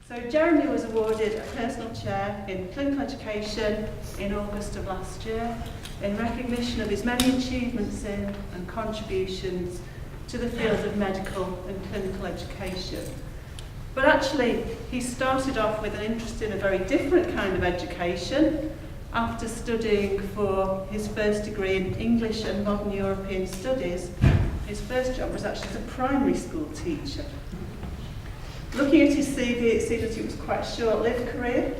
So Jeremy was awarded a personal chair in clinical education in August of last year in recognition of his many achievements in and contributions to the field of medical and clinical education. But actually, he started off with an interest in a very different kind of education. After studying for his first degree in English and Modern European Studies, his first job was actually as a primary school teacher. Looking at his CV, it seemed that it was quite a short-lived career.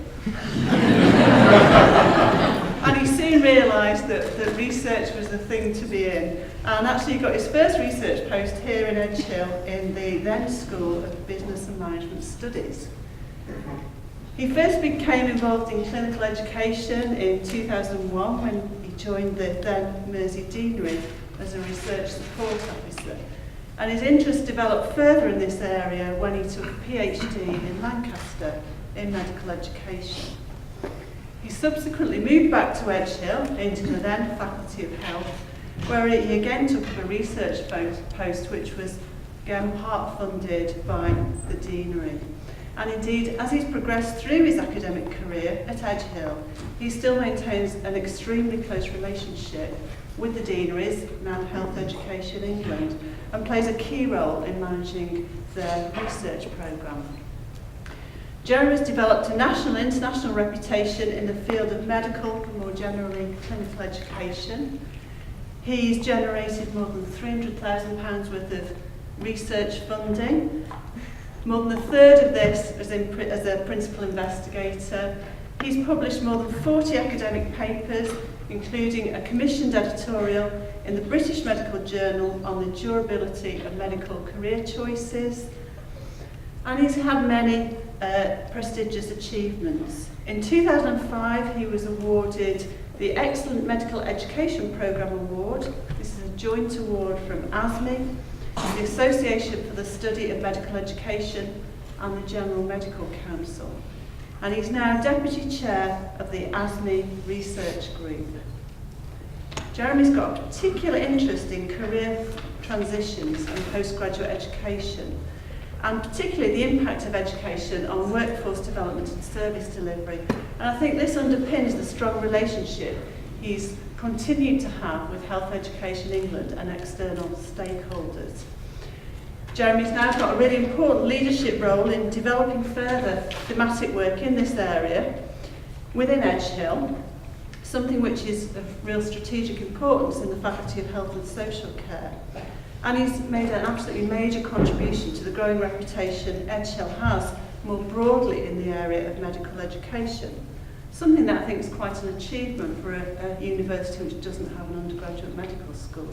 And he soon realised that research was the thing to be in. And actually he got his first research post here in Edgehill in the then School of Business and Management Studies. He first became involved in clinical education in 2001 when he joined the then Mersey Deanery as a research support officer. And his interest developed further in this area when he took a PhD in Lancaster in medical education. He subsequently moved back to Edgehill into the then Faculty of Health, where he again took up a research post which was again part funded by the Deanery. And indeed, as he's progressed through his academic career at Edgehill, he still maintains an extremely close relationship with the Deaneries, now Health Education England, and plays a key role in managing their research programme. Jeremy has developed a national and international reputation in the field of medical and more generally clinical education. He's generated more than £300,000 worth of research funding. More than a third of this as a principal investigator. He's published more than 40 academic papers, including a commissioned editorial in the British Medical Journal on the durability of medical career choices. And he's had many prestigious achievements. In 2005, he was awarded the Excellent Medical Education Programme Award. This is a joint award from ASME, the Association for the Study of Medical Education, and the General Medical Council. And he's now Deputy Chair of the ASME Research Group. Jeremy's got a particular interest in career transitions and postgraduate education, and particularly the impact of education on workforce development and service delivery. And I think this underpins the strong relationship he's continued to have with Health Education England and external stakeholders. Jeremy's now got a really important leadership role in developing further thematic work in this area within Edgehill, something which is of real strategic importance in the Faculty of Health and Social Care. And he's made an absolutely major contribution to the growing reputation Edgehill has more broadly in the area of medical education, something that I think is quite an achievement for a university which doesn't have an undergraduate medical school.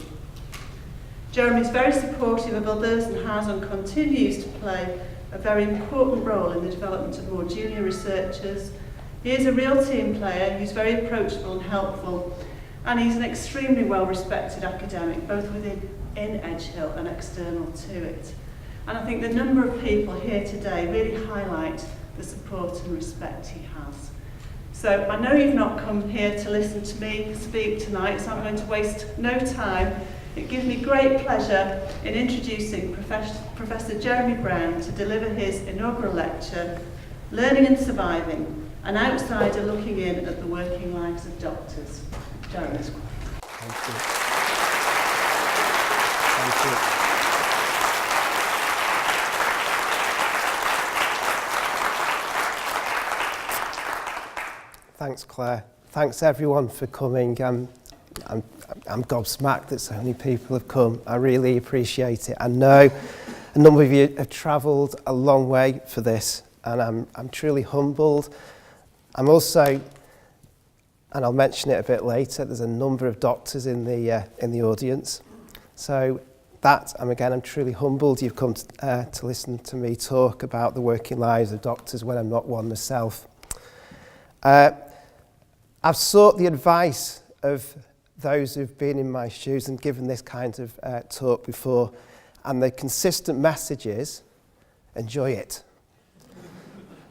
Jeremy is very supportive of others and has and continues to play a very important role in the development of more junior researchers. He is a real team player who's very approachable and helpful, and he's an extremely well-respected academic, both within Edgehill and external to it. And I think the number of people here today really highlight the support and respect he has. So I know you've not come here to listen to me speak tonight, so I'm going to waste no time. It gives me great pleasure in introducing Professor Jeremy Brown to deliver his inaugural lecture, Learning and Surviving, an outsider looking in at the working lives of doctors. Jeremy. Thank you. Thank you. Thanks, Claire. Thanks everyone for coming. I'm gobsmacked that so many people have come. I really appreciate it. I know a number of you have travelled a long way for this, and I'm truly humbled. I'm also, and I'll mention it a bit later, there's a number of doctors in the audience. So I'm truly humbled you've come to listen to me talk about the working lives of doctors when I'm not one myself. I've sought the advice of those who've been in my shoes and given this kind of talk before, and the consistent message is, enjoy it.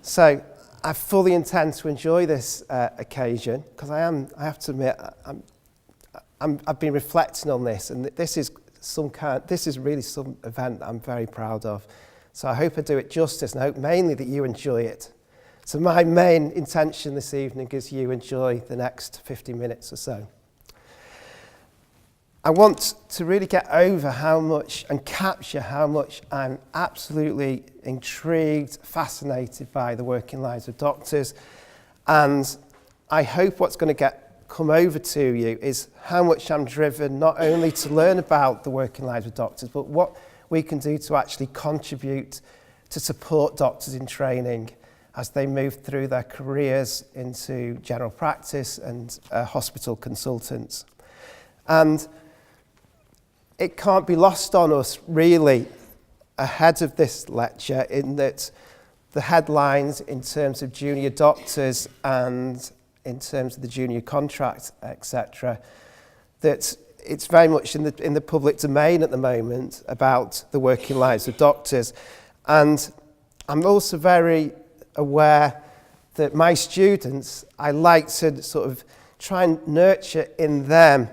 So I fully intend to enjoy this occasion, because I have to admit, I've been reflecting on this, and this is really some event that I'm very proud of. So I hope I do it justice, and I hope mainly that you enjoy it. So my main intention this evening is you enjoy the next 50 minutes or so. I want to really get over how much and capture how much I'm absolutely intrigued, fascinated by the working lives of doctors. And I hope what's going to come over to you is how much I'm driven not only to learn about the working lives of doctors, but what we can do to actually contribute to support doctors in training as they move through their careers into general practice and hospital consultants. And it can't be lost on us, really, ahead of this lecture, in that the headlines in terms of junior doctors and in terms of the junior contract, etc., that it's very much in the public domain at the moment about the working lives of doctors. And I'm also very aware that my students, I like to sort of try and nurture in them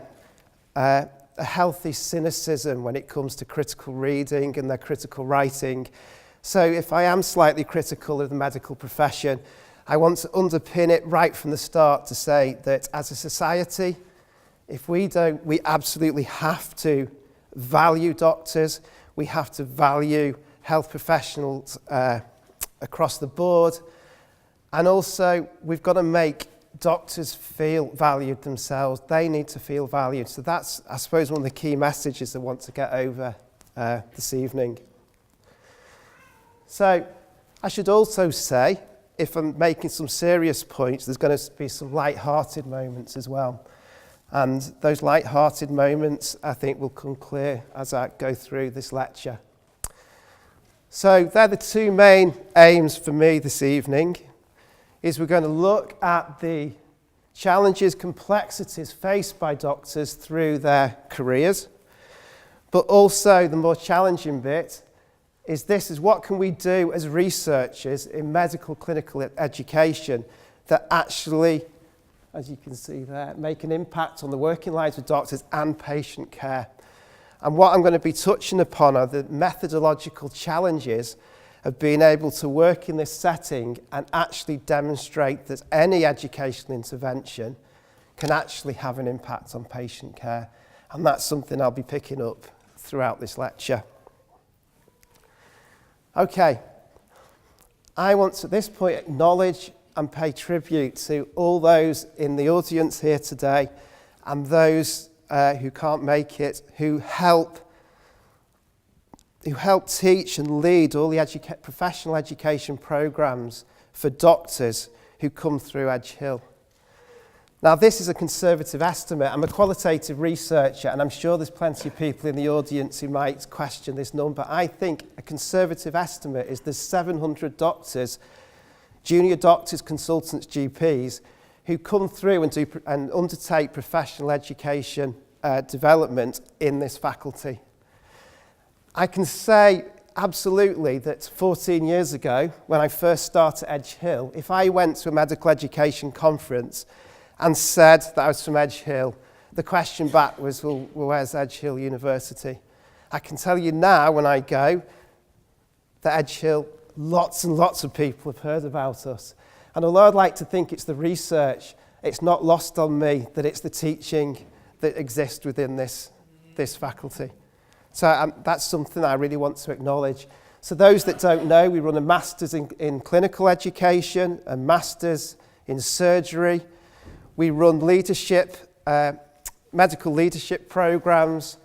a healthy cynicism when it comes to critical reading and their critical writing. So if I am slightly critical of the medical profession, I want to underpin it right from the start to say that as a society, if we don't, we absolutely have to value doctors, we have to value health professionals across the board, and also we've got to make doctors feel valued themselves. They need to feel valued. So that's, I suppose, one of the key messages I want to get over this evening. So I should also say, if I'm making some serious points, there's going to be some light-hearted moments as well. And those light-hearted moments, I think, will come clear as I go through this lecture. So they're the two main aims for me this evening, is we're going to look at the challenges, complexities faced by doctors through their careers, but also the more challenging bit is what can we do as researchers in medical clinical education that actually, as you can see there, make an impact on the working lives of doctors and patient care. And what I'm going to be touching upon are the methodological challenges of being able to work in this setting and actually demonstrate that any educational intervention can actually have an impact on patient care. And that's something I'll be picking up throughout this lecture. Okay, I want to at this point acknowledge and pay tribute to all those in the audience here today and those who can't make it, who help teach and lead all the professional education programs for doctors who come through Edgehill. Now, this is a conservative estimate. I'm a qualitative researcher, and I'm sure there's plenty of people in the audience who might question this number. I think a conservative estimate is there's 700 doctors, junior doctors, consultants, GPs, who come through and undertake professional education development in this faculty. I can say absolutely that 14 years ago, when I first started at Edgehill, if I went to a medical education conference and said that I was from Edgehill, the question back was, well, where's Edgehill University? I can tell you now, when I go, that Edgehill, lots and lots of people have heard about us. And although I'd like to think it's the research, it's not lost on me that it's the teaching that exists within this faculty. So that's something I really want to acknowledge. So those that don't know, we run a master's in clinical education, a master's in surgery. We run leadership, medical leadership programs,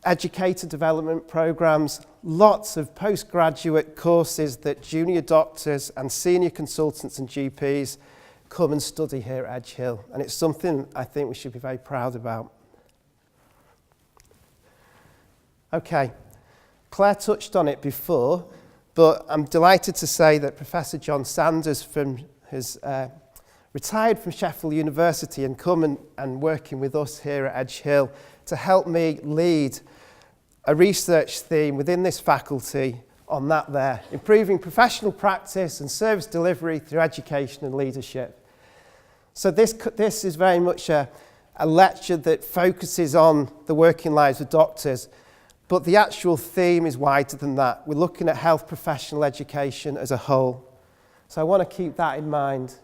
educator development programs, lots of postgraduate courses that junior doctors and senior consultants and GPs come and study here at Edgehill. And it's something I think we should be very proud about. Okay, Claire touched on it before, but I'm delighted to say that Professor John Sanders has retired from Sheffield University and come and working with us here at Edgehill to help me lead a research theme within this faculty on that there, improving professional practice and service delivery through education and leadership. So this is very much a lecture that focuses on the working lives of doctors, But the actual theme is wider than that. We're looking at health professional education as a whole. So I want to keep that in mind.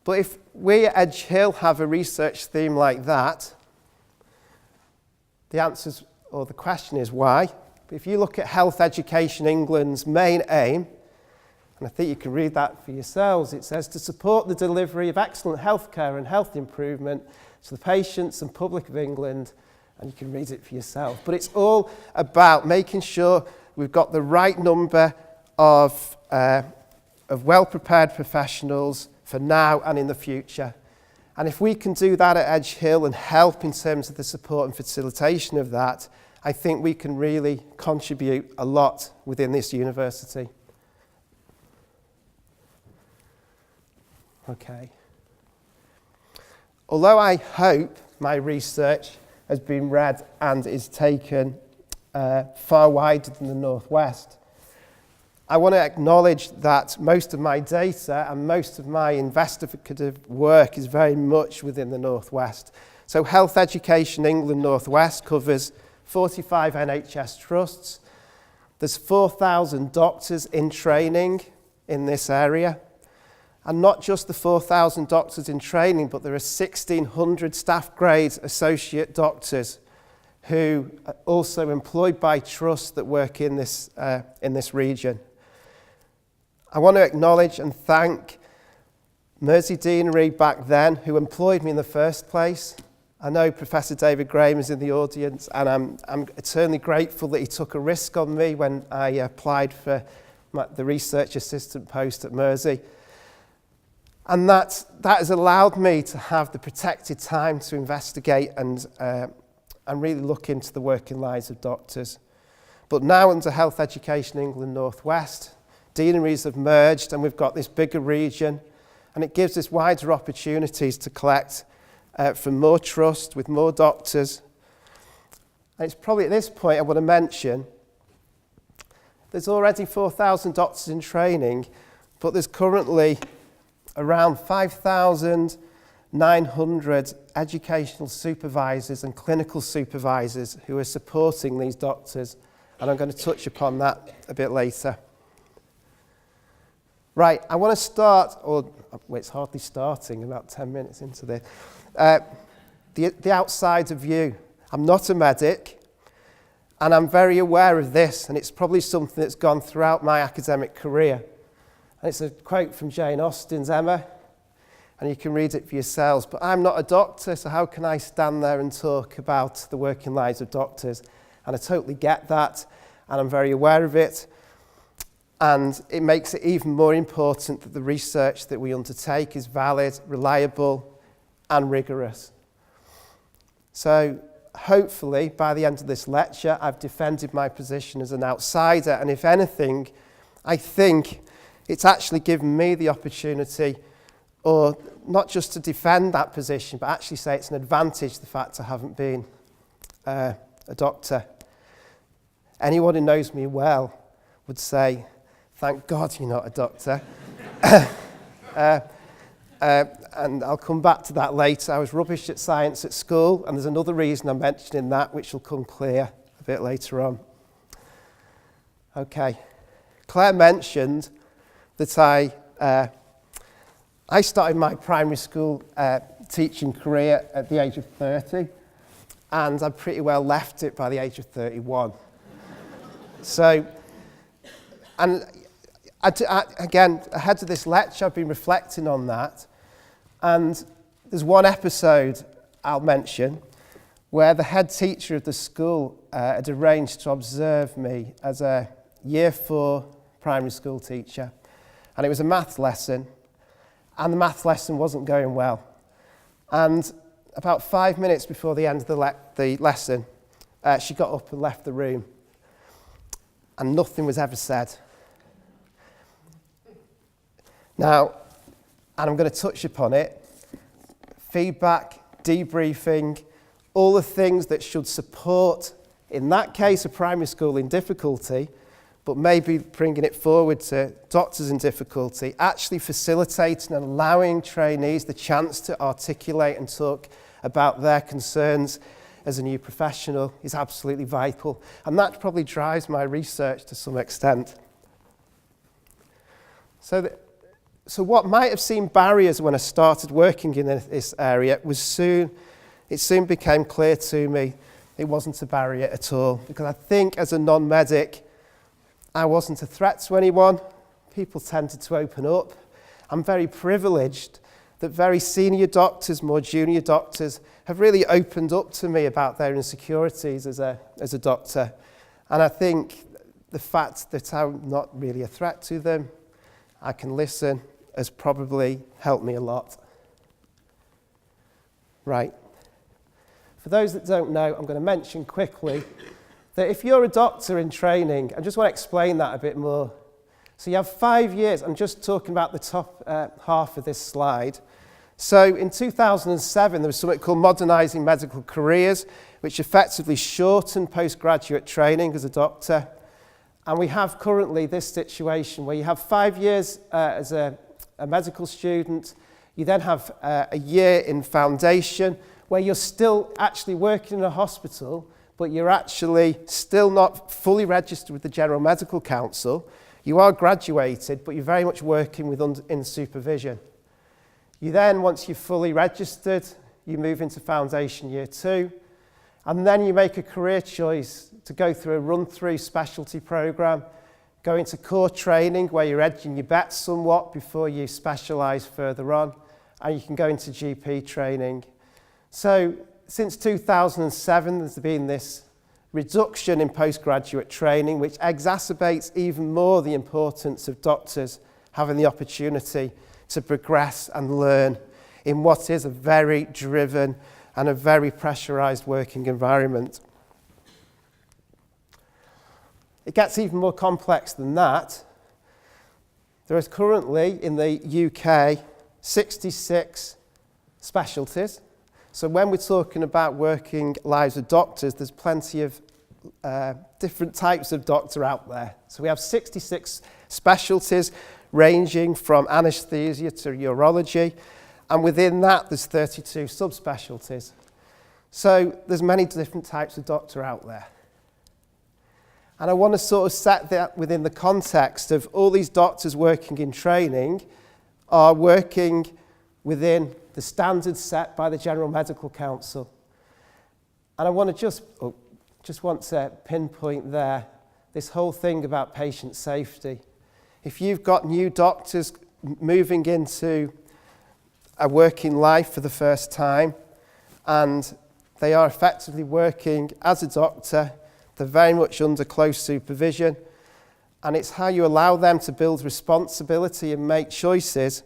But if we at Edgehill have a research theme like that, the answer or the question is why. If you look at Health Education England's main aim, and I think you can read that for yourselves, it says to support the delivery of excellent healthcare and health improvement to the patients and public of England, and you can read it for yourself. But it's all about making sure we've got the right number of well-prepared professionals for now and in the future. And if we can do that at Edgehill and help in terms of the support and facilitation of that, I think we can really contribute a lot within this university. Okay. Although I hope my research has been read and is taken far wider than the Northwest, I want to acknowledge that most of my data and most of my investigative work is very much within the Northwest. So Health Education England Northwest covers 45 NHS trusts. There's 4,000 doctors in training in this area. And not just the 4,000 doctors in training, but there are 1,600 staff grade associate doctors who are also employed by trusts that work in this region. I want to acknowledge and thank Mersey Deanery back then, who employed me in the first place. I know Professor David Graham is in the audience, and I'm eternally grateful that he took a risk on me when I applied for the research assistant post at Mersey. And that has allowed me to have the protected time to investigate and really look into the working lives of doctors. But now under Health Education England Northwest, deaneries have merged and we've got this bigger region, and it gives us wider opportunities to collect from more trust with more doctors. And it's probably at this point I want to mention there's already 4,000 doctors in training, but there's currently around 5,900 educational supervisors and clinical supervisors who are supporting these doctors, and I'm going to touch upon that a bit later. Right, I want to start, well, it's hardly starting, about 10 minutes into this, the outsider view. I'm not a medic, and I'm very aware of this, and it's probably something that's gone throughout my academic career. And it's a quote from Jane Austen's Emma, and you can read it for yourselves. But I'm not a doctor, so how can I stand there and talk about the working lives of doctors? And I totally get that, and I'm very aware of it. And it makes it even more important that the research that we undertake is valid, reliable, and rigorous. So hopefully, by the end of this lecture, I've defended my position as an outsider, and if anything, I think it's actually given me the opportunity, or not just to defend that position, but actually say it's an advantage, the fact I haven't been a doctor. Anyone who knows me well would say, thank God you're not a doctor. And I'll come back to that later. I was rubbish at science at school, and there's another reason I'm mentioning that, which will come clear a bit later on. Okay. Claire mentioned that I started my primary school teaching career at the age of 30, and I pretty well left it by the age of 31. So, and again, ahead of this lecture, I've been reflecting on that, and there's one episode I'll mention where the head teacher of the school had arranged to observe me as a year 4 primary school teacher. And it was a maths lesson, and the maths lesson wasn't going well. And about 5 minutes before the end of the lesson, she got up and left the room, and nothing was ever said. Now, and I'm going to touch upon it, feedback, debriefing, all the things that should support, in that case, a primary school in difficulty, but maybe bringing it forward to doctors in difficulty, actually facilitating and allowing trainees the chance to articulate and talk about their concerns as a new professional is absolutely vital. And that probably drives my research to some extent. So what might have seemed barriers when I started working in this area it soon became clear to me it wasn't a barrier at all. Because I think as a non-medic, I wasn't a threat to anyone. People tended to open up. I'm very privileged that very senior doctors, more junior doctors, have really opened up to me about their insecurities as a doctor. And I think the fact that I'm not really a threat to them, I can listen, has probably helped me a lot. Right. For those that don't know, I'm going to mention quickly that if you're a doctor in training, I just want to explain that a bit more. So you have 5 years, I'm just talking about the top half of this slide. So in 2007, there was something called Modernising Medical Careers, which effectively shortened postgraduate training as a doctor. And we have currently this situation where you have 5 years as a medical student, you then have a year in foundation, where you're still actually working in a hospital, but you're actually still not fully registered with the General Medical Council. You are graduated, but you're very much working in supervision. You then, once you're fully registered, you move into Foundation Year 2, and then you make a career choice to go through a run-through specialty programme, go into core training where you're edging your bets somewhat before you specialise further on, and you can go into GP training. So, since 2007, there's been this reduction in postgraduate training, which exacerbates even more the importance of doctors having the opportunity to progress and learn in what is a very driven and a very pressurised working environment. It gets even more complex than that. There is currently in the UK 66 specialties. So when we're talking about working lives of doctors, there's plenty of different types of doctor out there. So we have 66 specialties ranging from anaesthesia to urology, and within that there's 32 subspecialties. So there's many different types of doctor out there. And I want to sort of set that within the context of all these doctors working in training are working within the standards set by the General Medical Council. And I want to just want to pinpoint there this whole thing about patient safety. If you've got new doctors moving into a working life for the first time and they are effectively working as a doctor, they're very much under close supervision, and it's how you allow them to build responsibility and make choices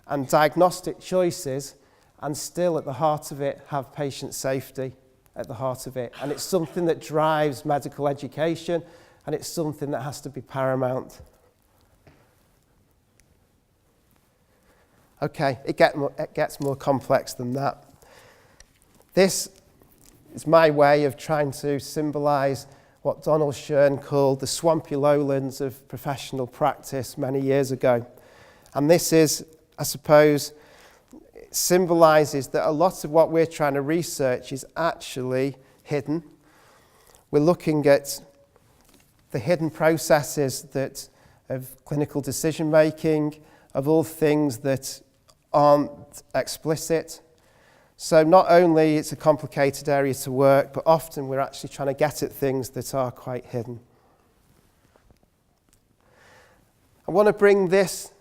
and diagnostic choices, and still at the heart of it have patient safety at the heart of it. And it's something that drives medical education, and it's something that has to be paramount. Okay, it gets more complex than that. This is my way of trying to symbolise what Donald Shern called the swampy lowlands of professional practice many years ago. And this is, I suppose, symbolises that a lot of what we're trying to research is actually hidden. We're looking at the hidden processes that of clinical decision making, of all things that aren't explicit. So not only it's a complicated area to work, but often we're actually trying to get at things that are quite hidden. I want to bring this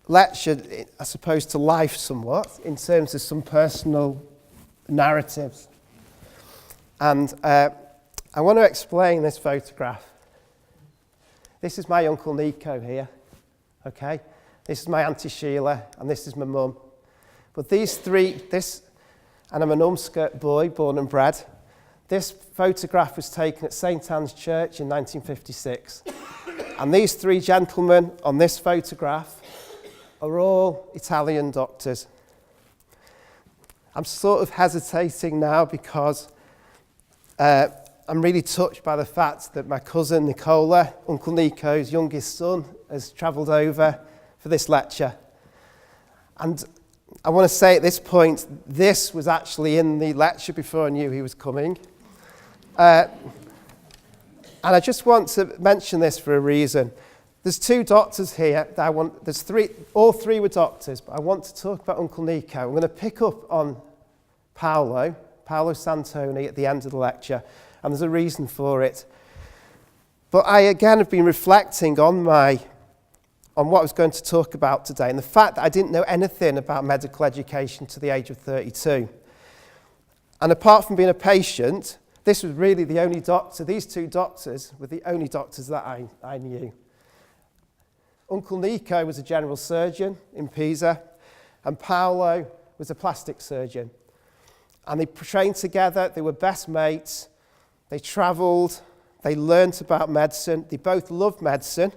lecture, I suppose, to life somewhat in terms of some personal narratives. And I want to explain this photograph. This is my Uncle Nico here, okay? This is my Auntie Sheila, and this is my mum. But these three, and I'm an Umskert boy, born and bred. This photograph was taken at St Anne's Church in 1956. And these three gentlemen on this photograph are all Italian doctors. I'm sort of hesitating now because I'm really touched by the fact that my cousin Nicola, Uncle Nico's youngest son, has travelled over for this lecture. And I want to say at this point, this was actually in the lecture before I knew he was coming. And I just want to mention this for a reason. There's two doctors here that there's three, all three were doctors, but I want to talk about Uncle Nico. I'm going to pick up on Paolo Santoni at the end of the lecture, and there's a reason for it. But I again have been reflecting on what I was going to talk about today, and the fact that I didn't know anything about medical education to the age of 32. And apart from being a patient, this was really the only doctor, these two doctors were the only doctors that I knew. Uncle Nico was a general surgeon in Pisa, and Paolo was a plastic surgeon. And they trained together, they were best mates, they travelled, they learnt about medicine, they both loved medicine,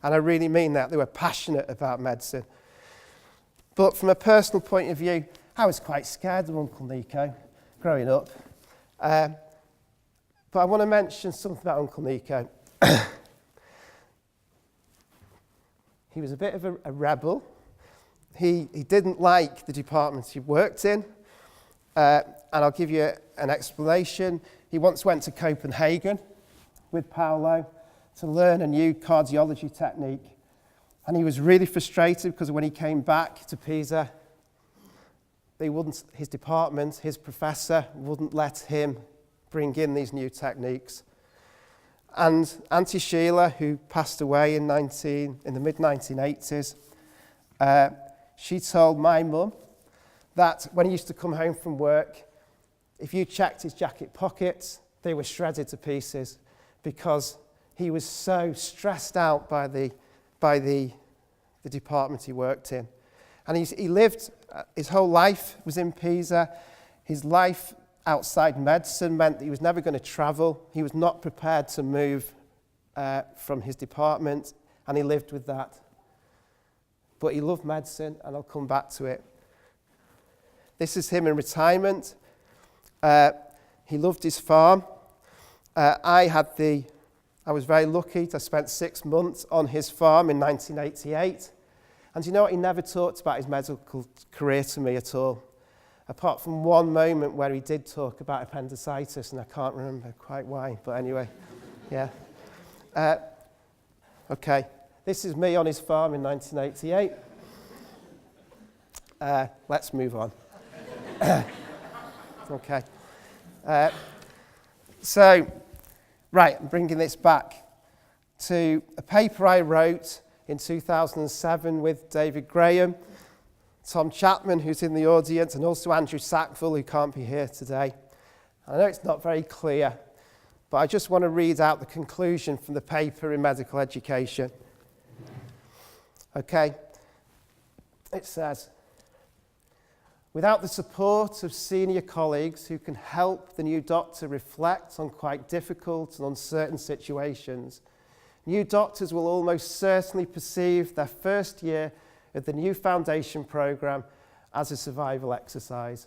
and I really mean that, they were passionate about medicine. But from a personal point of view, I was quite scared of Uncle Nico growing up. But I want to mention something about Uncle Nico. He was a bit of a rebel. He didn't like the department he worked in. And I'll give you an explanation. He once went to Copenhagen with Paolo to learn a new cardiology technique. And he was really frustrated because when he came back to Pisa, his department, his professor, wouldn't let him bring in these new techniques. And Auntie Sheila, who passed away in the mid-1980s, she told my mum that when he used to come home from work, if you checked his jacket pockets, they were shredded to pieces because he was so stressed out by the department he worked in. And he lived, his whole life was in Pisa. His life outside medicine meant that he was never going to travel. He was not prepared to move from his department, and he lived with that. But he loved medicine, and I'll come back to it. This is him in retirement. He loved his farm. I was very lucky. I spent 6 months on his farm in 1988. And you know what? He never talked about his medical career to me at all, apart from one moment where he did talk about appendicitis, and I can't remember quite why, but anyway, yeah. Okay, this is me on his farm in 1988. Let's move on. Okay. Right, I'm bringing this back to a paper I wrote in 2007 with David Graham, Tom Chapman, who's in the audience, and also Andrew Sackville, who can't be here today. I know it's not very clear, but I just want to read out the conclusion from the paper in medical education. Okay, it says, without the support of senior colleagues who can help the new doctor reflect on quite difficult and uncertain situations, new doctors will almost certainly perceive their first year of the new foundation programme as a survival exercise.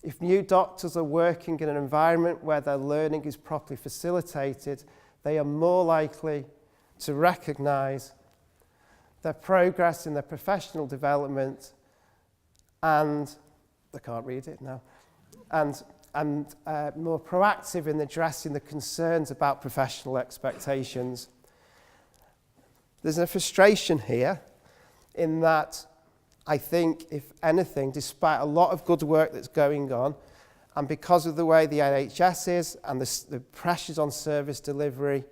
If new doctors are working in an environment where their learning is properly facilitated, they are more likely to recognise their progress in their professional development and, I can't read it now, and more proactive in addressing the concerns about professional expectations. There's a frustration here in that I think, if anything, despite a lot of good work that's going on, and because of the way the NHS is and the pressures on service delivery,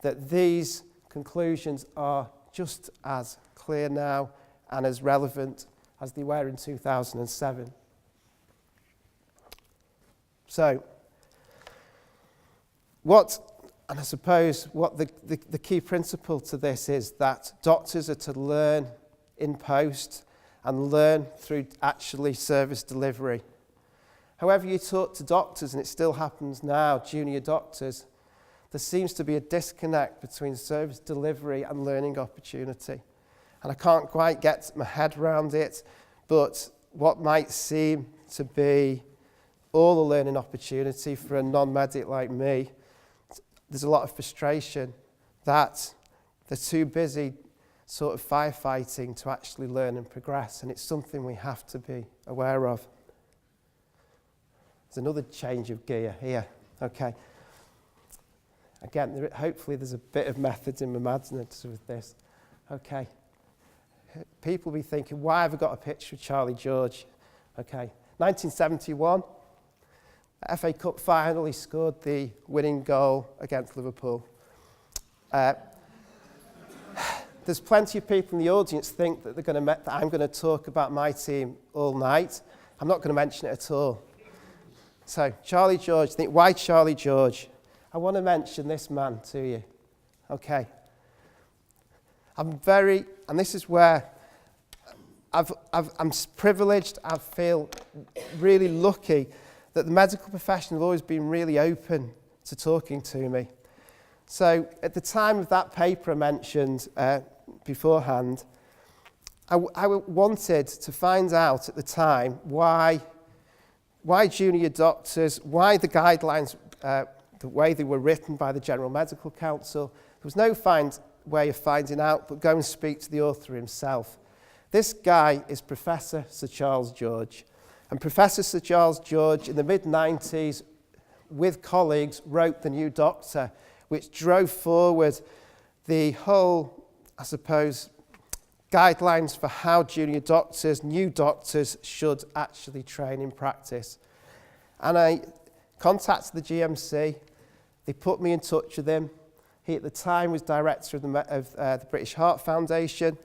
that these conclusions are just as clear now and as relevant as they were in 2007. So, and I suppose what the key principle to this is that doctors are to learn in post and learn through actually service delivery. However you talk to doctors, and it still happens now, junior doctors, there seems to be a disconnect between service delivery and learning opportunity. And I can't quite get my head around it, but what might seem to be all the learning opportunity for a non-medic like me, there's a lot of frustration that they're too busy sort of firefighting to actually learn and progress, and it's something we have to be aware of. There's another change of gear here. Okay. Again, hopefully there's a bit of methods in my madness with this. Okay. People will be thinking, why have I got a picture of Charlie George? Okay. 1971, FA Cup final, he scored the winning goal against Liverpool. There's plenty of people in the audience think that that I'm going to talk about my team all night. I'm not going to mention it at all. So, Charlie George, think, why Charlie George? I want to mention this man to you. Okay. And this is where I'm privileged. I feel really lucky that the medical profession have always been really open to talking to me. So at the time of that paper I mentioned beforehand, I wanted to find out at the time why junior doctors, why the guidelines, the way they were written by the General Medical Council. There was no way of finding out, but go and speak to the author himself. This guy is Professor Sir Charles George. And Professor Sir Charles George, in the mid-90s, with colleagues, wrote The New Doctor, which drove forward the whole, I suppose, guidelines for how junior doctors, new doctors, should actually train in practice. And I contacted the GMC. They put me in touch with him. He, at the time, was director of the British Heart Foundation.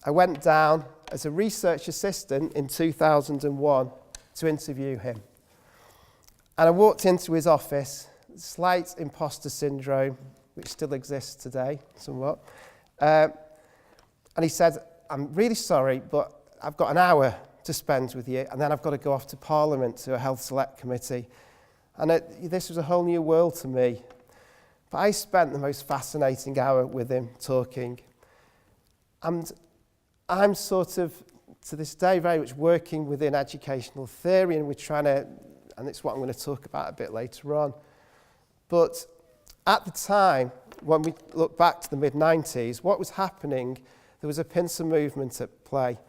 I went down as a research assistant in 2001 to interview him. And I walked into his office, slight imposter syndrome, which still exists today, somewhat. And he said, I'm really sorry, but I've got an hour to spend with you, and then I've got to go off to Parliament to a Health Select Committee. And this was a whole new world to me. But I spent the most fascinating hour with him talking. And I'm sort of, to this day, very much working within educational theory, and we're trying to, and it's what I'm going to talk about a bit later on. But at the time, when we look back to the mid-90s, what was happening, there was a pincer movement at play.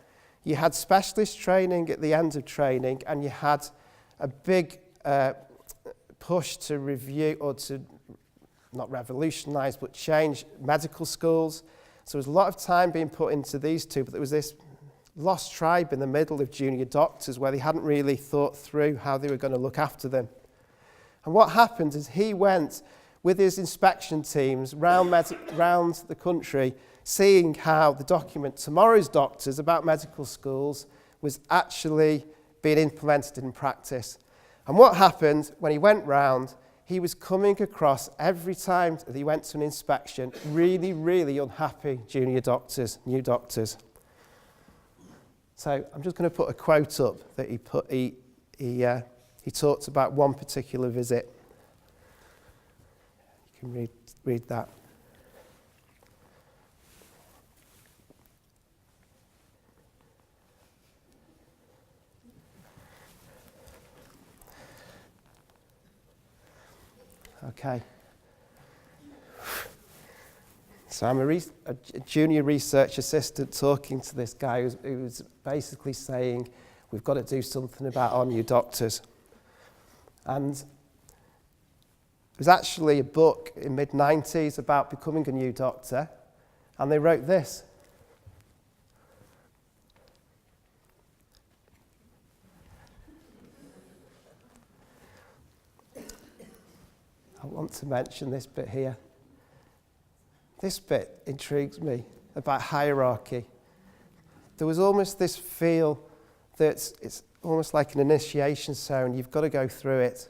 You had specialist training at the end of training, and you had a big push to review, or to not revolutionise, but change medical schools. So there was a lot of time being put into these two, but there was this lost tribe in the middle of junior doctors where they hadn't really thought through how they were going to look after them. And what happened is he went with his inspection teams round the country, seeing how the document Tomorrow's Doctors about medical schools was actually being implemented in practice. And what happened when he went round, he was coming across every time that he went to an inspection really, really unhappy junior doctors, new doctors. So I'm just going to put a quote up that he talked about one particular visit. You can read that. Okay. So I'm a junior research assistant talking to this guy who was basically saying, we've got to do something about our new doctors. And it was actually a book in mid-90s about becoming a new doctor, and they wrote this. I want to mention this bit here. This bit intrigues me about hierarchy. There was almost this feel that it's almost like an initiation ceremony. You've got to go through it.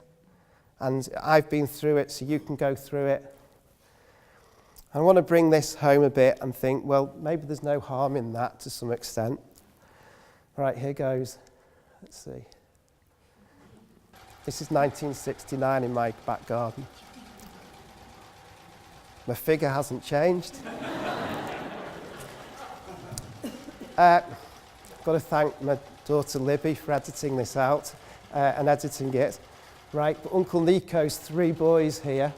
And I've been through it, so you can go through it. I want to bring this home a bit and think, well, maybe there's no harm in that to some extent. Right, here goes. Let's see. This is 1969 in my back garden. My figure hasn't changed. Got to thank my daughter Libby for editing this out and editing it. Right, but Uncle Nico's 3 boys here.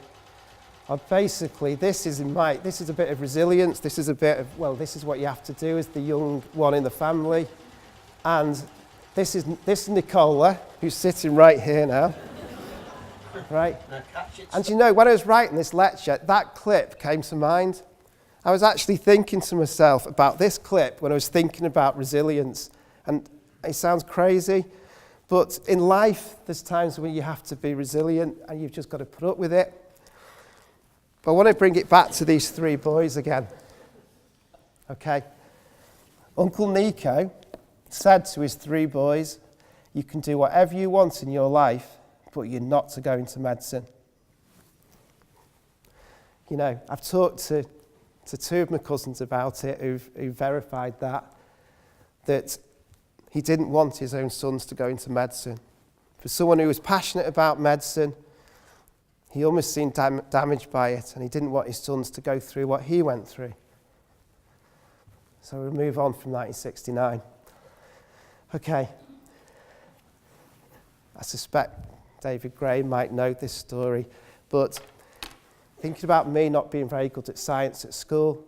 Basically, this is a bit of resilience. This is a bit of, well, this is what you have to do as the young one in the family. And this is Nicola, who's sitting right here now. Right? And you know, when I was writing this lecture, that clip came to mind. I was actually thinking to myself about this clip when I was thinking about resilience. And it sounds crazy, but in life, there's times when you have to be resilient and you've just got to put up with it. But I want to bring it back to these three boys again. Okay? Uncle Nico said to his three boys, you can do whatever you want in your life, but you're not to go into medicine. You know, I've talked to two of my cousins about it who verified that he didn't want his own sons to go into medicine. For someone who was passionate about medicine, he almost seemed damaged by it, and he didn't want his sons to go through what he went through. So we'll move on from 1969. Okay. I suspect David Gray might know this story, but thinking about me not being very good at science at school,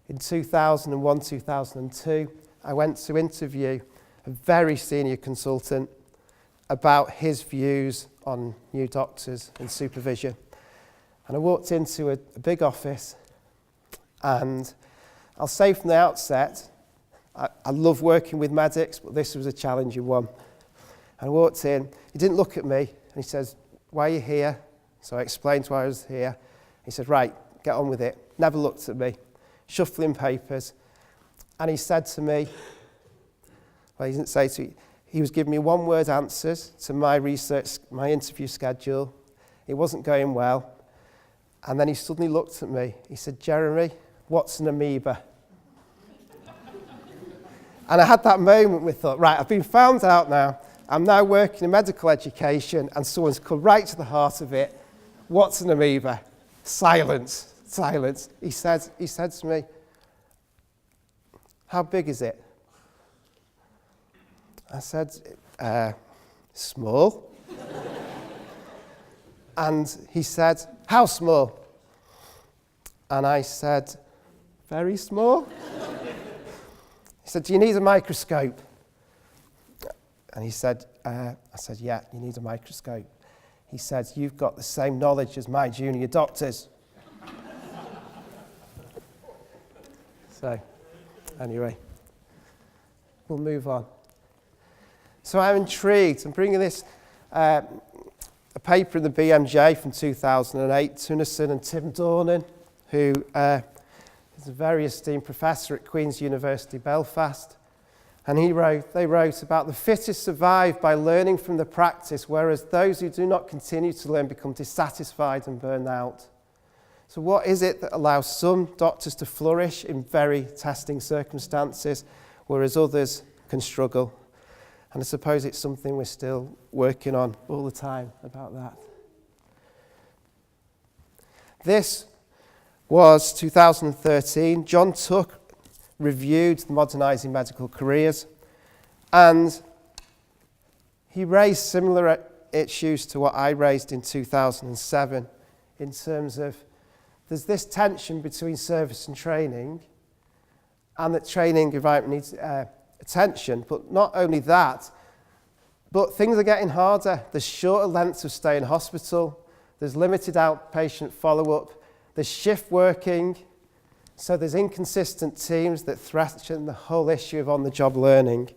in 2001, 2002, I went to interview a very senior consultant about his views on new doctors and supervision. And I walked into a big office, and I'll say from the outset, I love working with medics, but this was a challenging one. And I walked in, he didn't look at me, and he says, why are you here? So I explained why I was here. He said, right, get on with it. Never looked at me, shuffling papers. And he said to me, well, he didn't say to me, he was giving me one-word answers to my research, my interview schedule. It wasn't going well. And then he suddenly looked at me. He said, Jeremy, what's an amoeba? And I had that moment where I thought, right, I've been found out now. I'm now working in medical education, and someone's come right to the heart of it. What's an amoeba? Silence, silence. He said to me, how big is it? I said, small. And he said, how small? And I said, very small. He said, do you need a microscope? And he said, I said, yeah, you need a microscope. He said, you've got the same knowledge as my junior doctors. So, anyway, we'll move on. So I'm intrigued. I'm bringing this, a paper in the BMJ from 2008, Tunison and Tim Dornan, who is a very esteemed professor at Queen's University, Belfast. And they wrote about the fittest survive by learning from the practice, whereas those who do not continue to learn become dissatisfied and burn out. So what is it that allows some doctors to flourish in very testing circumstances, whereas others can struggle? And I suppose it's something we're still working on all the time about that. This was 2013. John Tuck reviewed Modernising Medical Careers, and he raised similar issues to what I raised in 2007 in terms of there's this tension between service and training, and that training environment needs attention, but not only that, but things are getting harder. There's shorter lengths of stay in hospital, there's limited outpatient follow-up, there's shift working, so there's inconsistent teams that threaten the whole issue of on-the-job learning.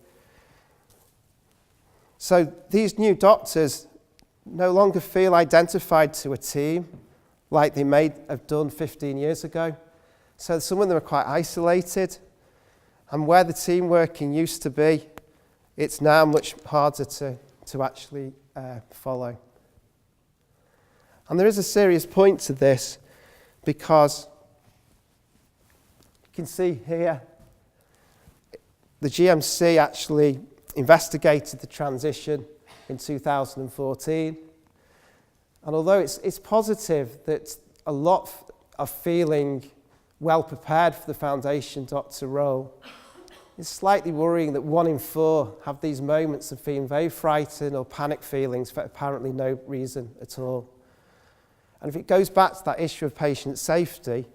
So these new doctors no longer feel identified to a team like they may have done 15 years ago. So some of them are quite isolated. And where the team working used to be, it's now much harder to actually follow. And there is a serious point to this, because you can see here, the GMC actually investigated the transition in 2014. And although it's positive that a lot are feeling well prepared for the foundation doctor role, it's slightly worrying that 1 in 4 have these moments of feeling very frightened or panic feelings for apparently no reason at all. And if it goes back to that issue of patient safety,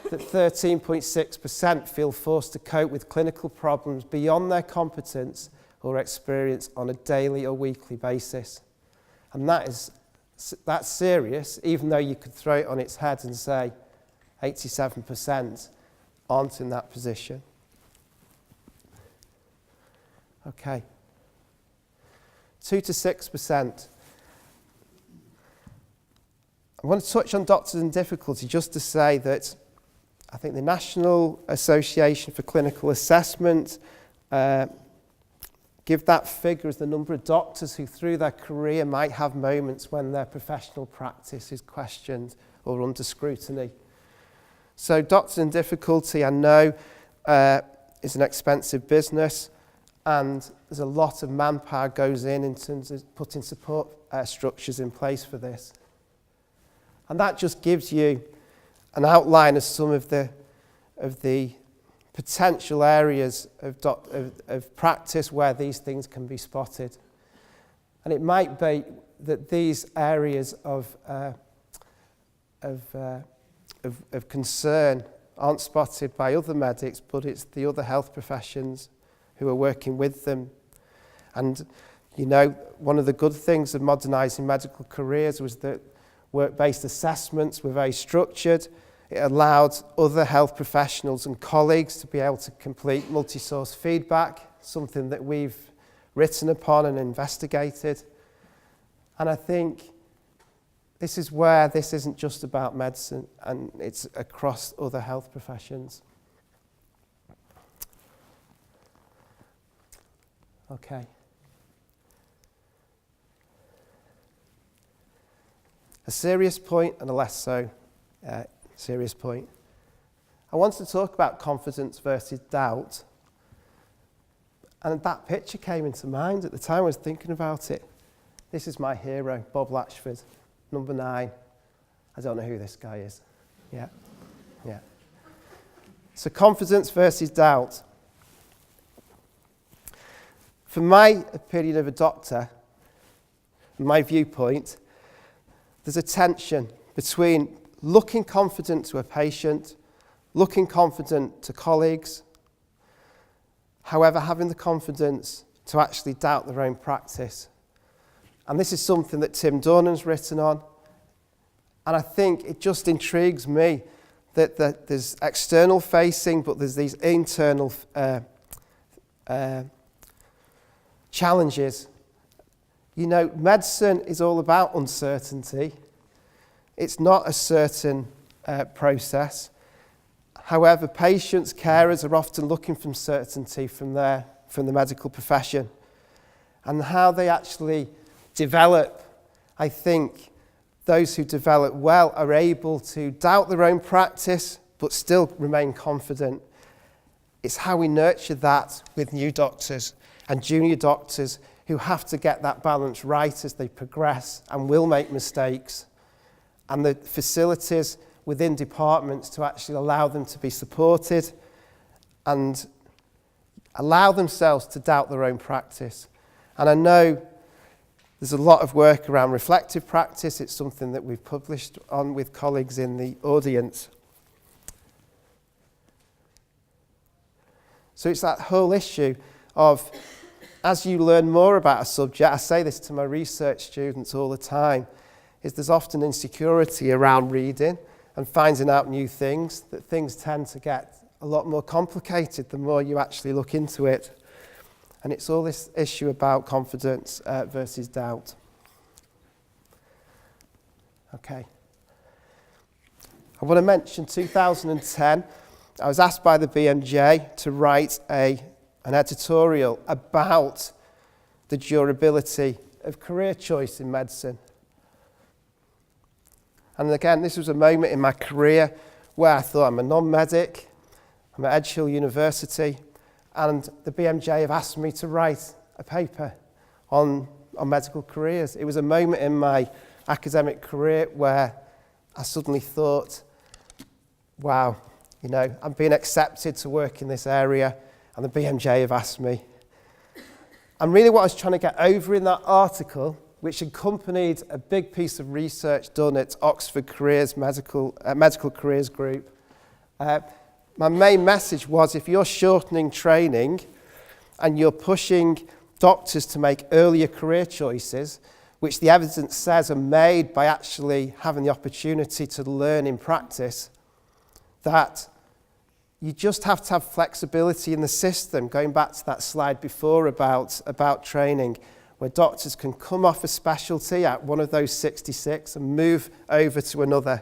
that 13.6% feel forced to cope with clinical problems beyond their competence or experience on a daily or weekly basis. And that's serious, even though you could throw it on its head and say 87% aren't in that position. Okay. 2 to 6%. I want to touch on doctors in difficulty just to say that I think the National Association for Clinical Assessment give that figure as the number of doctors who through their career might have moments when their professional practice is questioned or under scrutiny. So doctors in difficulty, I know, is an expensive business, and there's a lot of manpower goes in terms of putting support structures in place for this. And that just gives you an outline of some of the potential areas of practice where these things can be spotted. And it might be that these areas of concern aren't spotted by other medics, but it's the other health professions who are working with them. And, you know, one of the good things of modernising medical careers was that work-based assessments were very structured. It allowed other health professionals and colleagues to be able to complete multi-source feedback, something that we've written upon and investigated. And I think this is where this isn't just about medicine, and it's across other health professions. Okay. A serious point and a less so serious point. I want to talk about confidence versus doubt. And that picture came into mind at the time I was thinking about it. This is my hero, Bob Latchford, number 9. I don't know who this guy is. Yeah. So confidence versus doubt. From my opinion of a doctor, my viewpoint, there's a tension between looking confident to a patient, looking confident to colleagues, however, having the confidence to actually doubt their own practice. And this is something that Tim Dornan's written on. And I think it just intrigues me that there's external facing, but there's these internal challenges. You know, medicine is all about uncertainty. It's not a certain process. However, patients, carers are often looking for certainty from the medical profession. And how they actually develop, I think those who develop well are able to doubt their own practice but still remain confident. It's how we nurture that with new doctors and junior doctors who have to get that balance right as they progress and will make mistakes, and the facilities within departments to actually allow them to be supported and allow themselves to doubt their own practice. And I know there's a lot of work around reflective practice. It's something that we've published on with colleagues in the audience. So it's that whole issue of, as you learn more about a subject, I say this to my research students all the time, is there's often insecurity around reading and finding out new things, that things tend to get a lot more complicated the more you actually look into it. And it's all this issue about confidence versus doubt. Okay. I want to mention 2010. I was asked by the BMJ to write an editorial about the durability of career choice in medicine. And again, this was a moment in my career where I thought, I'm a non-medic, I'm at Edgehill University, and the BMJ have asked me to write a paper on medical careers. It was a moment in my academic career where I suddenly thought, wow, you know, I'm being accepted to work in this area, and the BMJ have asked me. And really what I was trying to get over in that article which accompanied a big piece of research done at Oxford Careers Medical Careers Group. My main message was, if you're shortening training and you're pushing doctors to make earlier career choices, which the evidence says are made by actually having the opportunity to learn in practice, that you just have to have flexibility in the system, going back to that slide before about training, where doctors can come off a specialty at one of those 66 and move over to another.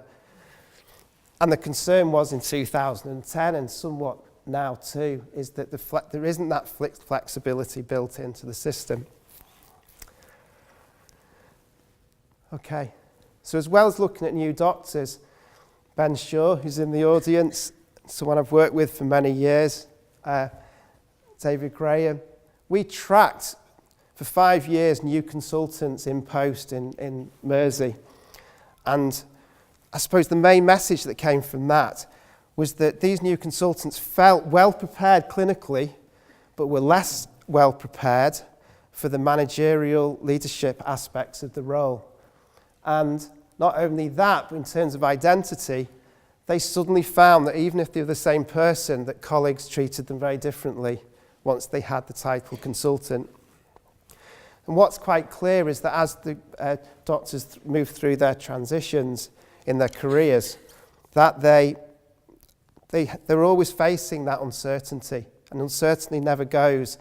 And the concern was in 2010, and somewhat now too, is that there isn't that flexibility built into the system. Okay, so as well as looking at new doctors, Ben Shaw, who's in the audience, someone I've worked with for many years, David Graham, we tracked for 5 years new consultants in post in Mersey. And I suppose the main message that came from that was that these new consultants felt well prepared clinically, but were less well prepared for the managerial leadership aspects of the role. And not only that, but in terms of identity, they suddenly found that even if they were the same person, that colleagues treated them very differently once they had the title consultant. And what's quite clear is that as the doctors move through their transitions in their careers, that they're always facing that uncertainty, and uncertainty never goes.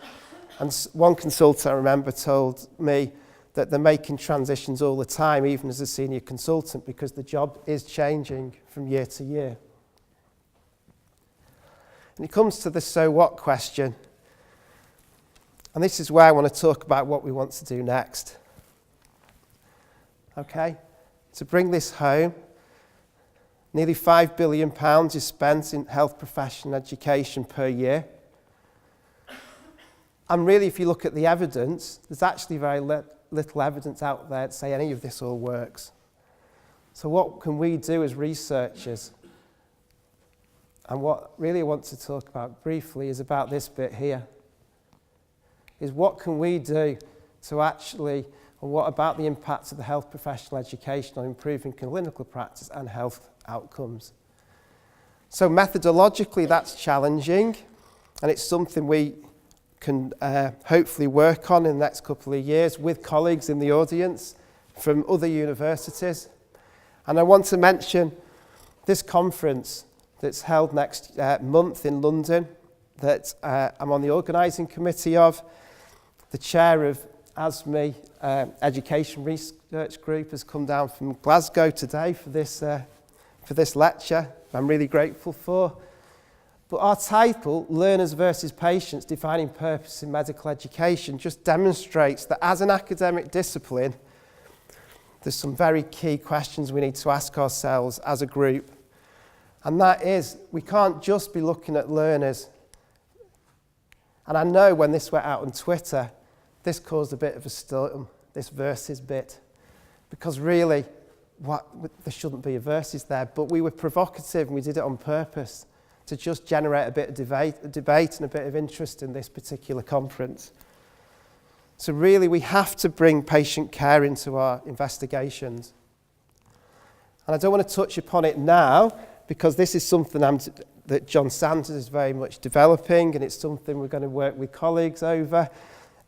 And one consultant I remember told me that they're making transitions all the time, even as a senior consultant, because the job is changing from year to year. And it comes to the so what question. And this is where I want to talk about what we want to do next. Okay? To bring this home, nearly £5 billion is spent in health professional education per year. And really, if you look at the evidence, there's actually very little evidence out there to say any of this all works. So what can we do as researchers? And what really I want to talk about briefly is about this bit here. Is what can we do to actually, or what about the impact of the health professional education on improving clinical practice and health outcomes? So methodologically that's challenging, and it's something we can hopefully work on in the next couple of years with colleagues in the audience from other universities. And I want to mention this conference that's held next month in London that I'm on the organising committee of. The chair of ASME Education Research Group has come down from Glasgow today for this lecture. I'm really grateful for. But our title, Learners versus Patients, Defining Purpose in Medical Education, just demonstrates that as an academic discipline, there's some very key questions we need to ask ourselves as a group. And that is, we can't just be looking at learners. And I know when this went out on Twitter, this caused a bit of a storm, this versus bit, because really, there shouldn't be a versus there, but we were provocative and we did it on purpose to just generate a bit of debate and a bit of interest in this particular conference. So really, we have to bring patient care into our investigations. And I don't want to touch upon it now, because this is something that John Sanders is very much developing, and it's something we're going to work with colleagues over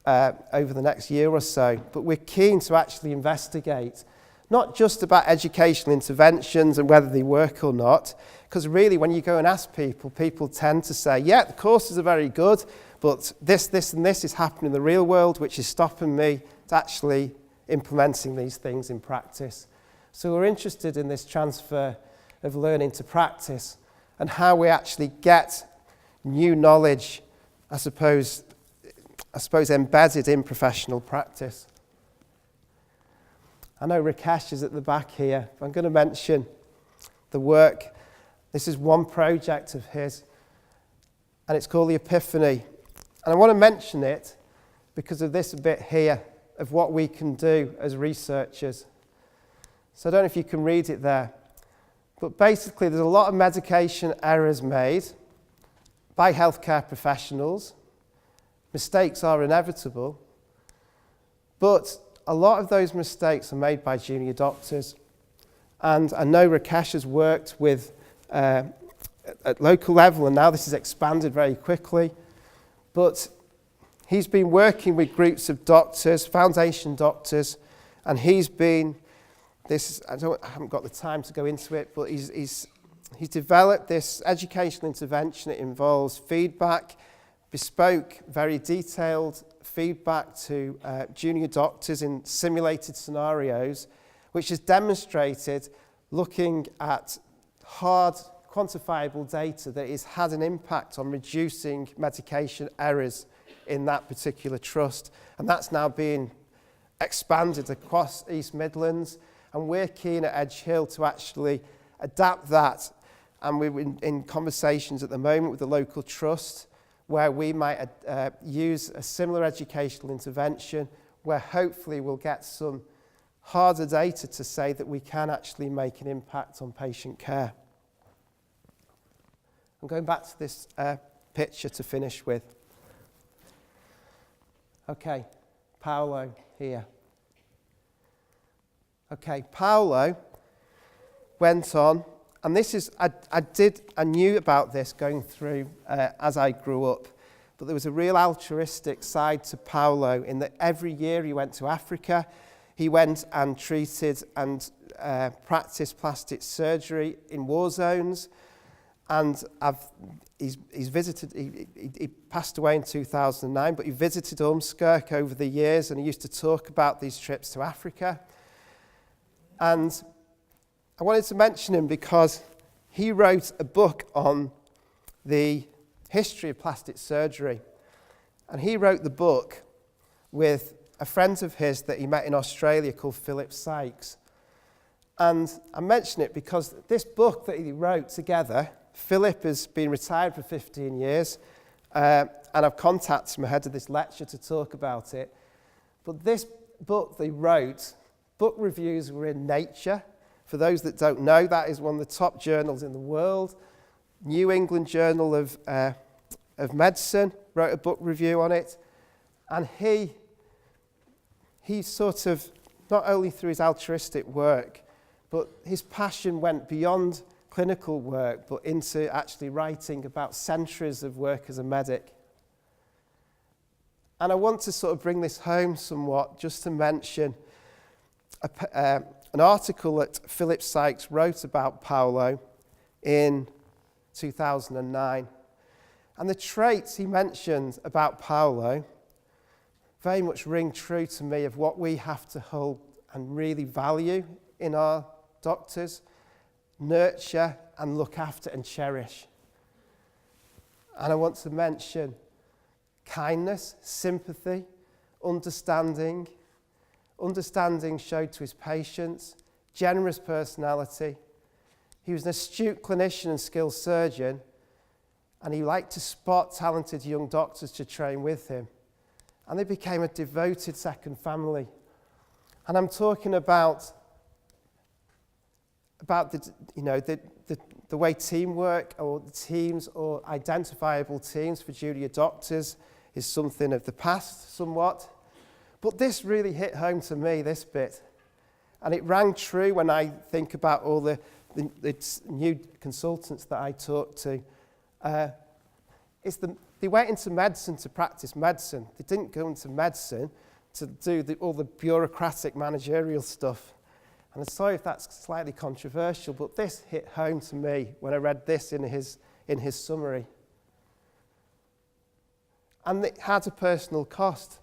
the next year or so. But we're keen to actually investigate, not just about educational interventions and whether they work or not, because really when you go and ask people tend to say, yeah, the courses are very good, but this and this is happening in the real world, which is stopping me to actually implementing these things in practice. So we're interested in this transfer of learning to practice and how we actually get new knowledge, I suppose embedded in professional practice. I know Rakesh is at the back here. I'm going to mention the work. This is one project of his, and it's called the Epiphany. And I want to mention it because of this bit here of what we can do as researchers. So I don't know if you can read it there. But basically, there's a lot of medication errors made by healthcare professionals. Mistakes are inevitable. But a lot of those mistakes are made by junior doctors. And I know Rakesh has worked with at local level, and now this has expanded very quickly. But he's been working with groups of doctors, foundation doctors, and he's been this. I haven't got the time to go into it, but he's developed this educational intervention. It involves feedback, bespoke, very detailed feedback to junior doctors in simulated scenarios, which has demonstrated, looking at hard quantifiable data, that it's had an impact on reducing medication errors in that particular trust. And that's now being expanded across East Midlands. And we're keen at Edgehill to actually adapt that. And we're in conversations at the moment with the local trust where we might use a similar educational intervention where hopefully we'll get some harder data to say that we can actually make an impact on patient care. I'm going back to this picture to finish with. Okay, Paolo here. Okay, Paolo went on, and this is, I knew about this going through as I grew up, but there was a real altruistic side to Paolo in that every year he went to Africa. He went and treated and practiced plastic surgery in war zones. And he's visited, he passed away in 2009, but he visited Ormskirk over the years, and he used to talk about these trips to Africa. And I wanted to mention him because he wrote a book on the history of plastic surgery. And he wrote the book with a friend of his that he met in Australia called Philip Sykes. And I mention it because this book that he wrote together, Philip has been retired for 15 years, and I've contacted him ahead of this lecture to talk about it. But this book they wrote, book reviews were in Nature. For those that don't know, that is one of the top journals in the world. New England Journal of Medicine wrote a book review on it. And he sort of, not only through his altruistic work, but his passion went beyond clinical work, but into actually writing about centuries of work as a medic. And I want to sort of bring this home somewhat, just to mention an article that Philip Sykes wrote about Paolo in 2009. And the traits he mentioned about Paolo very much ring true to me of what we have to hold and really value in our doctors: nurture and look after and cherish. And I want to mention kindness, sympathy, understanding showed to his patients, generous personality. He was an astute clinician and skilled surgeon, and he liked to spot talented young doctors to train with him. And they became a devoted second family. And I'm talking about the way teamwork or teams or identifiable teams for junior doctors is something of the past somewhat. But this really hit home to me, this bit. And it rang true when I think about all the new consultants that I talked to. They went into medicine to practice medicine. They didn't go into medicine to do all the bureaucratic managerial stuff. And I'm sorry if that's slightly controversial, but this hit home to me when I read this in his summary. And it had a personal cost.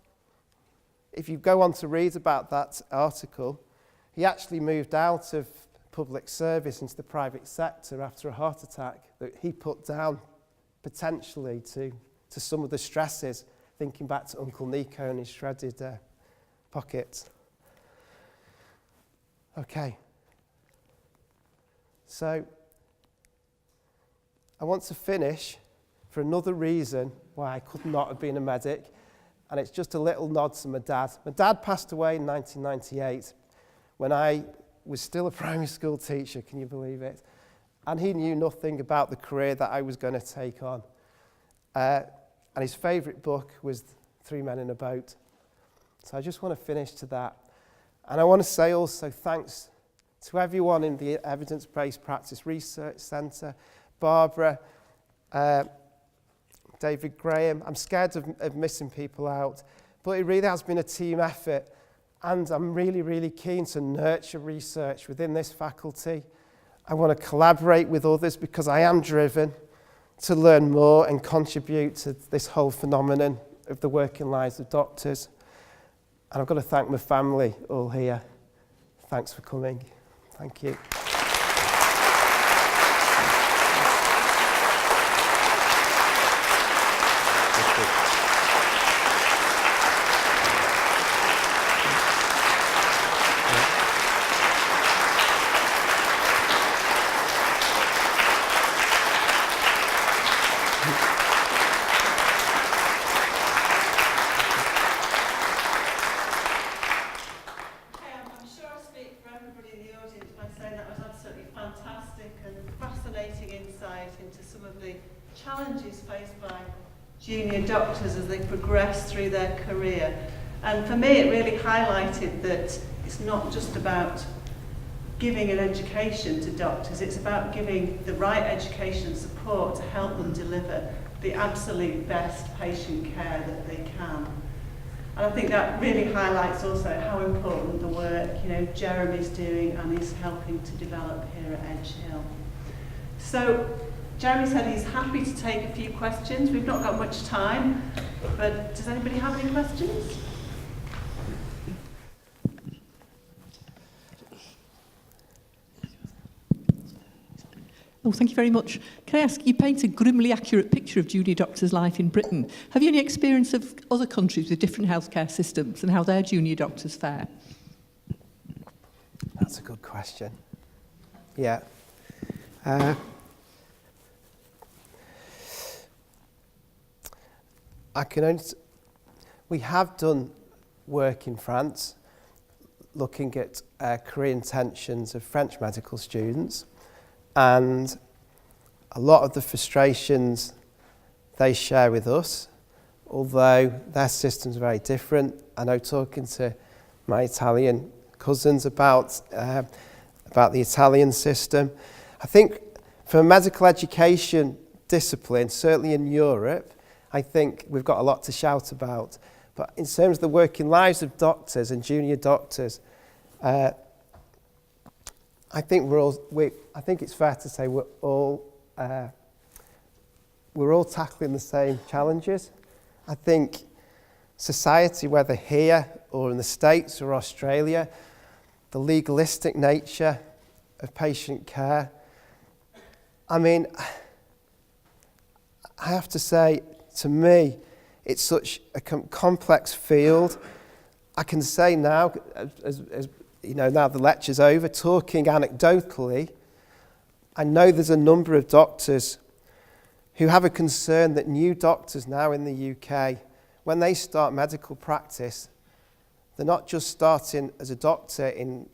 If you go on to read about that article, he actually moved out of public service into the private sector after a heart attack that he put down potentially to some of the stresses, thinking back to Uncle Nico and his shredded pockets. Okay. So I want to finish for another reason why I could not have been a medic, and it's just a little nod to my dad. My dad passed away in 1998 when I was still a primary school teacher, can you believe it? And he knew nothing about the career that I was going to take on. And his favourite book was Three Men in a Boat. So I just want to finish to that. And I want to say also thanks to everyone in the Evidence-Based Practice Research Centre, Barbara, David Graham. I'm scared of missing people out, but it really has been a team effort, and I'm really, really keen to nurture research within this faculty. I want to collaborate with others because I am driven to learn more and contribute to this whole phenomenon of the working lives of doctors. And I've got to thank my family all here. Thanks for coming. Thank you. Challenges faced by junior doctors as they progress through their career. And for me it really highlighted that it's not just about giving an education to doctors, it's about giving the right education and support to help them deliver the absolute best patient care that they can. And I think that really highlights also how important the work Jeremy's doing and is helping to develop here at Edgehill. So Jeremy said he's happy to take a few questions. We've not got much time, but does anybody have any questions? Oh, thank you very much. Can I ask, you paint a grimly accurate picture of junior doctors' life in Britain. Have you any experience of other countries with different healthcare systems and how their junior doctors fare? That's a good question. Yeah. We have done work in France looking at career intentions of French medical students, and a lot of the frustrations they share with us, although their system's very different. I know, talking to my Italian cousins about the Italian system, I think from a medical education discipline, certainly in Europe, I think we've got a lot to shout about. But in terms of the working lives of doctors and junior doctors, I think it's fair to say we're all tackling the same challenges. I think society, whether here or in the States or Australia, the legalistic nature of patient care. I mean, I have to say, to me, it's such a complex field. I can say now, as now the lecture's over, talking anecdotally, I know there's a number of doctors who have a concern that new doctors now in the UK, when they start medical practice, they're not just starting as a doctor in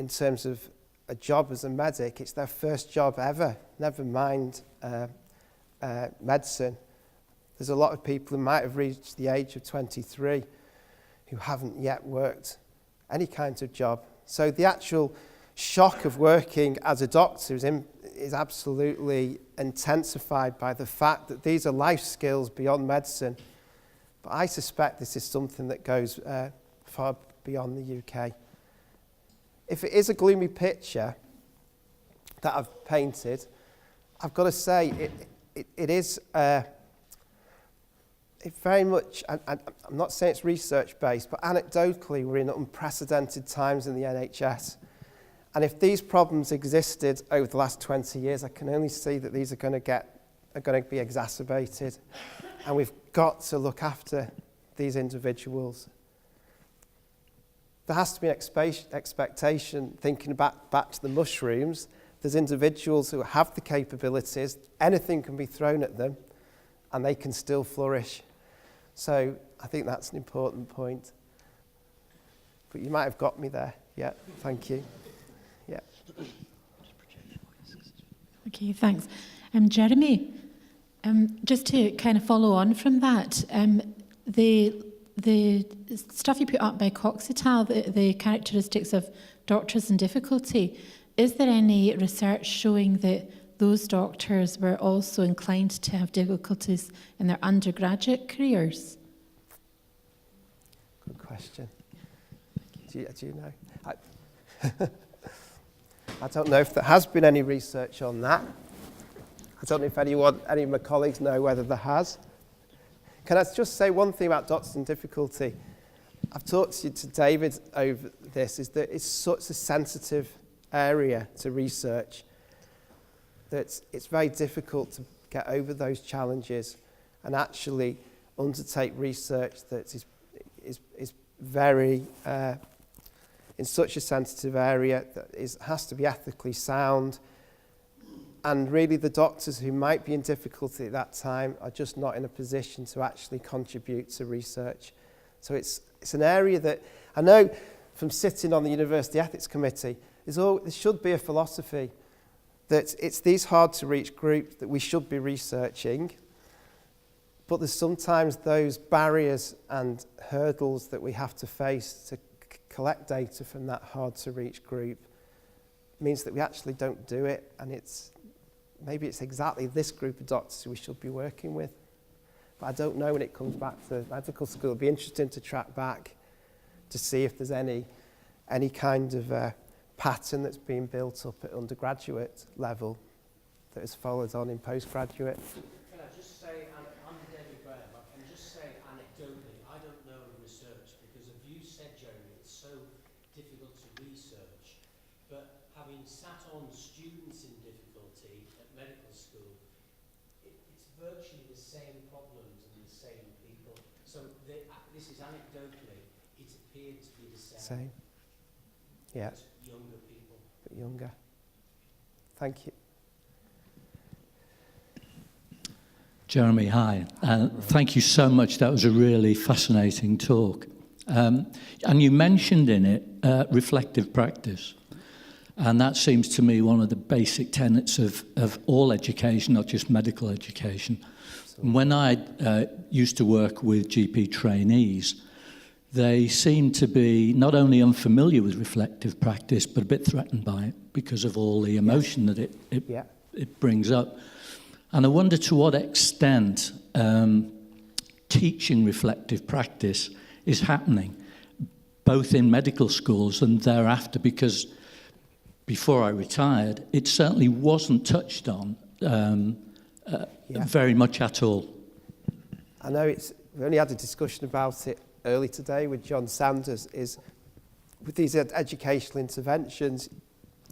terms of a job as a medic, it's their first job ever, never mind medicine. There's a lot of people who might have reached the age of 23 who haven't yet worked any kind of job. So the actual shock of working as a doctor is absolutely intensified by the fact that these are life skills beyond medicine. But I suspect this is something that goes far beyond the UK. If it is a gloomy picture that I've painted, I've got to say it is it very much, I'm not saying it's research-based, but anecdotally we're in unprecedented times in the NHS. And if these problems existed over the last 20 years, I can only see that these are going to be exacerbated. And we've got to look after these individuals. There has to be an expectation, thinking back to the mushrooms. There's individuals who have the capabilities, anything can be thrown at them, and they can still flourish. So I think that's an important point. But you might have got me there. Yeah, thank you. Yeah. Okay, thanks. Jeremy, just to kind of follow on from that, the the stuff you put up by Coxetal, the characteristics of doctors in difficulty, is there any research showing that those doctors were also inclined to have difficulties in their undergraduate careers? Good question. Do you know? I don't know if there has been any research on that. I don't know if any of my colleagues know whether there has. Can I just say one thing about doctors in difficulty? I've talked to David over this, is that it's such a sensitive area to research that it's very difficult to get over those challenges and actually undertake research that is very, in such a sensitive area that has to be ethically sound. And really the doctors who might be in difficulty at that time are just not in a position to actually contribute to research. So it's an area that I know from sitting on the University Ethics Committee, there should be a philosophy that it's these hard to reach groups that we should be researching, but there's sometimes those barriers and hurdles that we have to face to collect data from that hard to reach group means that we actually don't do it, and maybe it's exactly this group of doctors who we should be working with. But I don't know when it comes back to medical school. It'll be interesting to track back to see if there's any kind of pattern that's being built up at undergraduate level that is followed on in postgraduate. Can I just say, I'm David Graham, I can just say anecdotally, I don't know research because as you said, Jeremy, it's so difficult to research, but having sat on students in difficulty at medical school, it's virtually the same problems and the same people. So this is anecdotally, it's appeared to be the same. Yeah. Younger people. But younger. Thank you. Jeremy, hi. Thank you so much. That was a really fascinating talk. And you mentioned in it reflective practice. And that seems to me one of the basic tenets of all education, not just medical education. And when I used to work with GP trainees, they seem to be not only unfamiliar with reflective practice, but a bit threatened by it because of all the emotion that it brings up. And I wonder to what extent teaching reflective practice is happening, both in medical schools and thereafter, because before I retired, it certainly wasn't touched on very much at all. I know we only had a discussion about it early today with John Sanders, is with these educational interventions,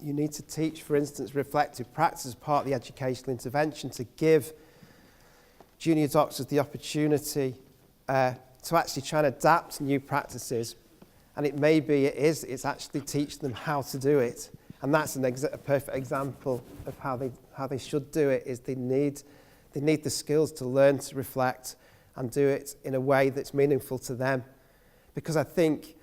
you need to teach, for instance, reflective practice as part of the educational intervention to give junior doctors the opportunity to actually try and adapt new practices. And it's actually teaching them how to do it. And that's a perfect example of how they should do it, is they need the skills to learn to reflect and do it in a way that's meaningful to them. Because I think,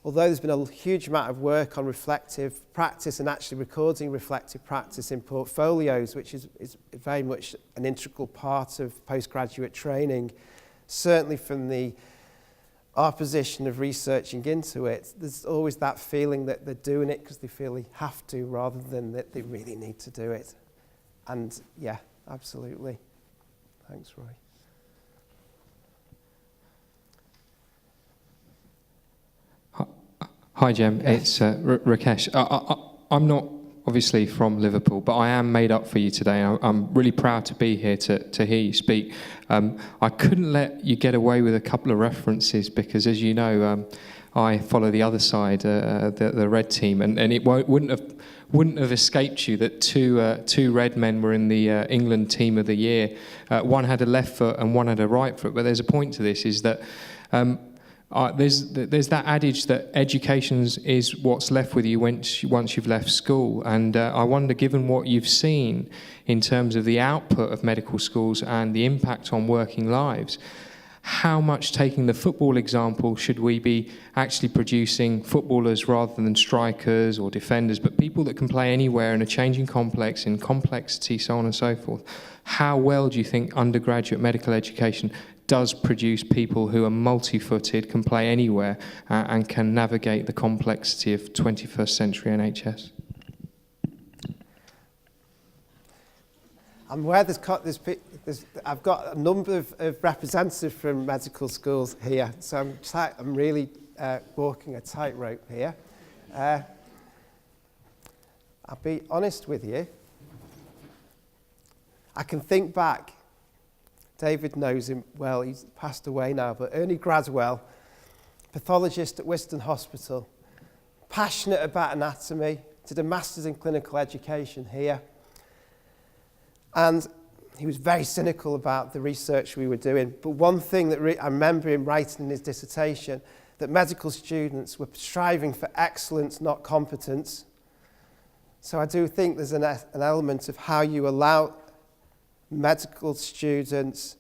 although there's been a huge amount of work on reflective practice and actually recording reflective practice in portfolios, which is very much an integral part of postgraduate training, certainly from our position of researching into it, there's always that feeling that they're doing it because they feel they have to rather than that they really need to do it. And yeah, absolutely. Thanks, Roy. Hi, Jem. It's Rakesh. I'm not obviously from Liverpool, but I am made up for you today. I'm really proud to be here to hear you speak. I couldn't let you get away with a couple of references because, as you know, I follow the other side, the red team, and it wouldn't have escaped you that two red men were in the England team of the year. One had a left foot and one had a right foot. But there's a point to this: is that there's that adage that education is what's left with you once you've left school. And I wonder, given what you've seen in terms of the output of medical schools and the impact on working lives, how much, taking the football example, should we be actually producing footballers rather than strikers or defenders, but people that can play anywhere in a changing complex, in complexity, so on and so forth? How well do you think undergraduate medical education does produce people who are multi-footed, can play anywhere, and can navigate the complexity of 21st century NHS. I'm aware I've got a number of representatives from medical schools here, so I'm really walking a tightrope here. I'll be honest with you. I can think back, David knows him well, he's passed away now, but Ernie Gradwell, pathologist at Wiston Hospital, passionate about anatomy, did a master's in clinical education here. And he was very cynical about the research we were doing. But one thing that I remember him writing in his dissertation, that medical students were striving for excellence, not competence. So I do think there's an element of how you allow medical students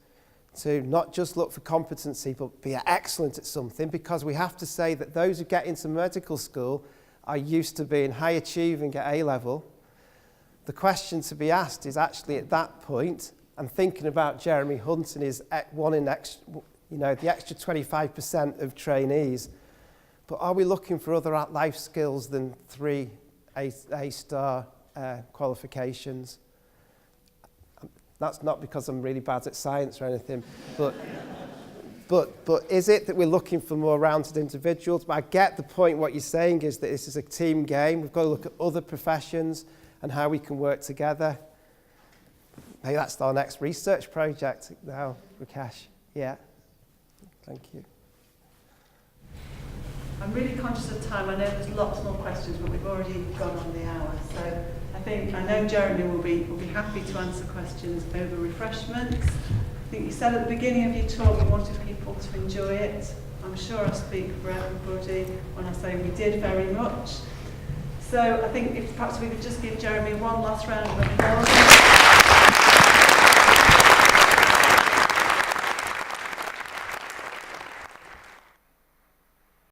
to not just look for competency, but be excellent at something, because we have to say that those who get into medical school are used to being high achieving at A-level. The question to be asked is actually at that point, and thinking about Jeremy Hunt and his the extra 25% of trainees, but are we looking for other life skills than 3 A-star qualifications? That's not because I'm really bad at science or anything, but is it that we're looking for more rounded individuals? But I get the point. What you're saying is that this is a team game. We've got to look at other professions and how we can work together. Maybe that's our next research project now, Rakesh. Yeah. Thank you. I'm really conscious of time. I know there's lots more questions, but we've already gone on the hour. So I know Jeremy will be happy to answer questions over refreshments. I think you said at the beginning of your talk you wanted people to enjoy it. I'm sure I speak for everybody when I say we did very much. So I think if perhaps we could just give Jeremy one last round of applause.